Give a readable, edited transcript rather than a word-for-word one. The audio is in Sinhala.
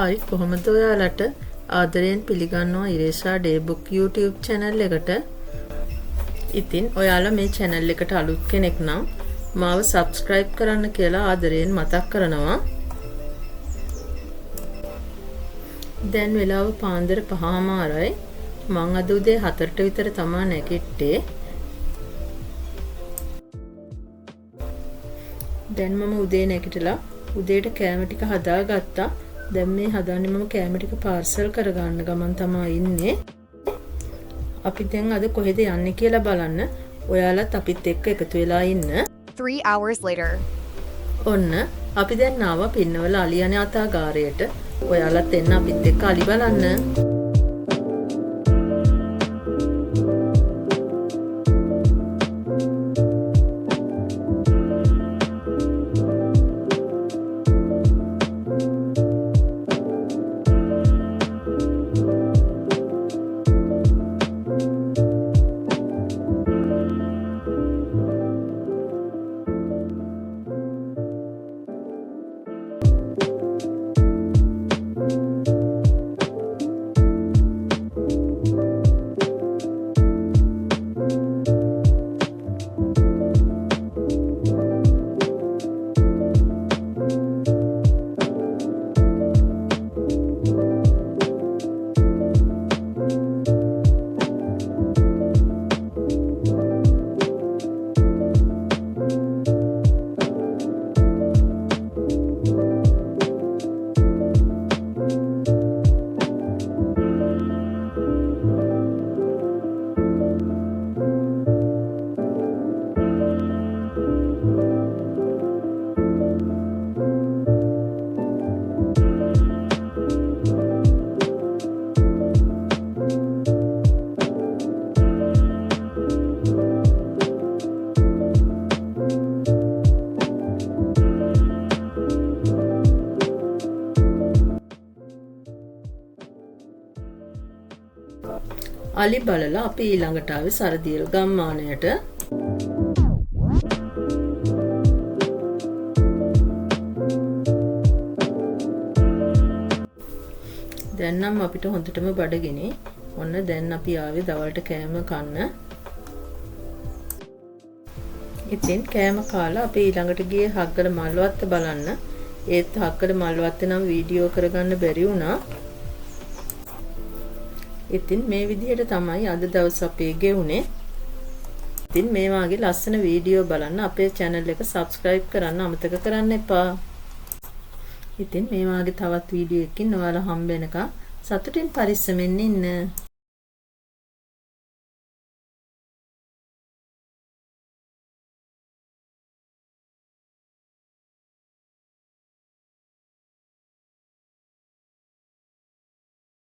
හායි කොහොමද ඔයාලට ආදරයෙන් පිළිගන්නවා ඉරේෂා ඩේබුක් YouTube channel එකට. ඉතින් ඔයාලා මේ channel එකට අලුත් කෙනෙක් නම් මාව subscribe කරන්න කියලා ආදරයෙන් මතක් කරනවා. දැන් වෙලාව පාන්දර 5:00යි. මං අද උදේ 4ට විතර තමයි නැගිට්ටේ. දැන් මම උදේ නැගිටලා උදේට කෑම ටික හදාගත්තා. දැන් මේ හදන්නේ මම කෑම ටික පාර්සල් කරගන්න ගමන් තමයි ඉන්නේ. අපි දැන් අද කොහෙද යන්නේ කියලා බලන්න. ඔයාලත් අපිත් එක්ක එකතු වෙලා ඉන්න. 3 hours later. ඔන්න අපි දැන් ආවා පින්නවල අලියනේ අතාගාරයට. ඔයාලත් එන්න අපිත් එක්ක අලි බලන්න. අලි බලලා අපි ඊළඟට ආවේ සරදියල ගම්මානයට. දැන් නම් අපිට හොඳටම බඩගිනි. ඔන්න දැන් අපි ආවේ දවල්ට කෑම කන්න. ඉතින් කෑම කාලා අපි ඊළඟට ගියේ හග්ගල මල්වත්ත බලන්න. ඒත් හග්ගල මල්වත්ත නම් වීඩියෝ කරගන්න බැරි වුණා. ඉතින් මේ විදිහට තමයි අද දවස් අපේ ගෙවුනේ. ඉතින් මේ වගේ ලස්සන වීඩියෝ බලන්න අපේ channel එක subscribe කරන්න අමතක කරන්න එපා. ඉතින් මේ වගේ තවත් වීඩියෝ එකකින් ඔයාලා හම්බ වෙනකන් සතුටින් පරිස්සමෙන් ඉන්න.